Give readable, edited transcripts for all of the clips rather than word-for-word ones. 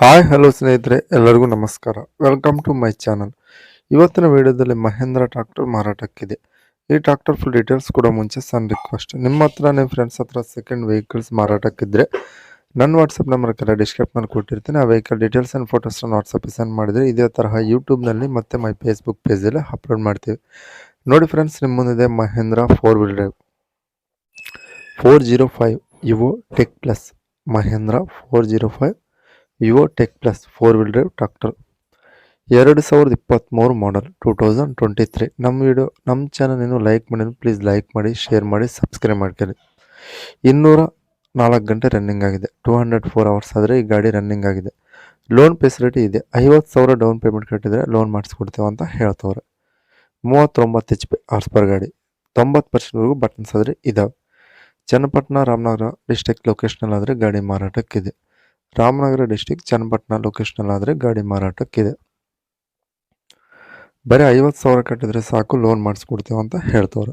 Hi hello ಸ್ನೇಹಿತರೆ, ಎಲ್ಲರಿಗೂ ನಮಸ್ಕಾರ. Welcome to my channel. ಇವತ್ತಿನ ವಿಡಿಯೋದಲ್ಲಿ ಮಹೇಂದ್ರ ಟ್ರಾಕ್ಟರ್ ಮಾರಾಟಕ್ಕಿದೆ. ಈ ಟ್ರಾಕ್ಟರ್ ಫುಲ್ ಡೀಟೇಲ್ಸ್ ಕೂಡ ಮುಂಚೆ ಸಣ್ಣ ರಿಕ್ವೆಸ್ಟ್, ನಿಮ್ಮ ಹತ್ರ ನಿಮ್ಮ ಫ್ರೆಂಡ್ಸ್ ಹತ್ರ ಸೆಕೆಂಡ್ ವೆಹಿಕಲ್ಸ್ ಮಾರಾಟಕ್ಕಿದ್ರೆ ನನ್ನ ವಾಟ್ಸಪ್ ನಂಬರ್ ಕೆಲ ಡಿಸ್ಕ್ರಿಪ್ಷನಲ್ಲಿ ಕೊಟ್ಟಿರ್ತೀನಿ. ಆ ವೆಹಿಕಲ್ ಡೀಟೇಲ್ಸ್ ಆ್ಯಂಡ್ ಫೋಟೋಸ್ನ ವಾಟ್ಸಪ್ಗೆ ಸೆಂಡ್ ಮಾಡಿದರೆ ಇದೇ ತರಹ ಯೂಟ್ಯೂಬ್ನಲ್ಲಿ ಮತ್ತು ಮೈ ಫೇಸ್ಬುಕ್ ಪೇಜಲ್ಲಿ ಅಪ್ಲೋಡ್ ಮಾಡ್ತೀವಿ. ನೋಡಿ ಫ್ರೆಂಡ್ಸ್, ನಿಮ್ಮ ಮುಂದಿದೆ Mahindra 4 wheel drive 405 Yuvo tech plus. Mahindra 405 Yuvo tech plus 4 wheel drive tractor 2023 model 2023. ನಮ್ಮ ಚಾನಲ್ ಇನ್ನೂ ಲೈಕ್ ಮಾಡಿ, ಪ್ಲೀಸ್ ಲೈಕ್ ಮಾಡಿ, ಶೇರ್ ಮಾಡಿ, ಸಬ್ಸ್ಕ್ರೈಬ್ ಮಾಡ್ಕೊಳ್ಳಿ. 204 ಗಂಟೆ ರನ್ನಿಂಗ್ ಆಗಿದೆ. 204 ಅವರ್ಸ್ ಆದರೆ ಈ ಗಾಡಿ ರನ್ನಿಂಗ್ ಆಗಿದೆ. ಲೋನ್ ಫೆಸಿಲಿಟಿ ಇದೆ. 50,000 ಡೌನ್ ಪೇಮೆಂಟ್ ಕಟ್ಟಿದರೆ ಲೋನ್ ಮಾಡಿಸ್ಕೊಡ್ತೇವೆ ಅಂತ ಹೇಳ್ತವ್ರೆ. 39 HP ಹಾರ್ಸ್ ಪರ್ ಗಾಡಿ, 90%ವರೆಗೂ ಬಟನ್ಸ್ ಆದರೆ ಇದಾವೆ. ಚನ್ನಪಟ್ಟಣ ರಾಮನಗರ ಡಿಸ್ಟಿಕ್ ಲೊಕೇಶನಲ್ಲಿ ಆದರೆ ಗಾಡಿ ಮಾರಾಟಕ್ಕಿದೆ. ರಾಮನಗರ ಡಿಸ್ಟಿಕ್ ಚನ್ನಪಟ್ಟಣ ಲೊಕೇಶನ್ ಆದರೆ ಗಾಡಿ ಮಾರಾಟಕ್ಕಿದೆ. ಬರೀ 50,000 ಕಟ್ಟಿದ್ರೆ ಸಾಕು, ಲೋನ್ ಮಾಡಿಸ್ಕೊಡ್ತೇವೆ ಅಂತ ಹೇಳ್ತವ್ರೆ.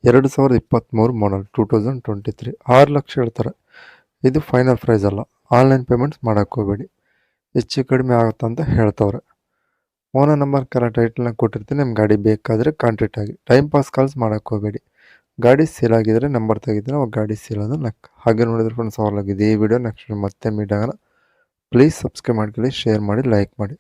2023 ಮಾಡಲ್ 2023, 6 ಲಕ್ಷ ಹೇಳ್ತಾರೆ. ಇದು ಫೈನಲ್ ಪ್ರೈಸ್ ಅಲ್ಲ. ಆನ್ಲೈನ್ ಪೇಮೆಂಟ್ಸ್ ಮಾಡೋಕ್ಕೆ ಹೋಗಬೇಡಿ, ಹೆಚ್ಚು ಕಡಿಮೆ ಆಗುತ್ತೆ ಅಂತ ಹೇಳ್ತವ್ರೆ. ಓನರ್ ನಂಬರ್ ಕೆಲ ಟೈಟಲ್ನಾಗ ಕೊಟ್ಟಿರ್ತೀನಿ. ನಿಮ್ಮ ಗಾಡಿ ಬೇಕಾದರೆ ಕಾಂಟ್ಯಾಕ್ಟ್ ಆಗಿ. ಟೈಮ್ ಪಾಸ್ ಕಾಲ್ಸ್ ಮಾಡೋಕ್ಕೆ ಹೋಗಬೇಡಿ. ಗಾಡಿ ಸೇಲ್ ಆಗಿದ್ರೆ ನಂಬರ್ ತೆಗಿದ್ರೆ ಅವಾಗ ಗಾಡಿ ಸೇಲ್ ಆದ ಲೆಕ್ಕ. ಹಾಗೆ ನೋಡಿದ್ರೆ ಫ್ರೆಂಡ್ಸ್, ಆಗಿದೆ ಈ ವಿಡಿಯೋ. ನೆಕ್ಸ್ಟ್ ಮತ್ತೆ ಮೀಟ್ ಆಗೋಣ. ಪ್ಲೀಸ್ ಸಬ್ಸ್ಕ್ರೈಬ್ ಮಾಡ್ಕೊಳ್ಳಿ, ಶೇರ್ ಮಾಡಿ, ಲೈಕ್ ಮಾಡಿ.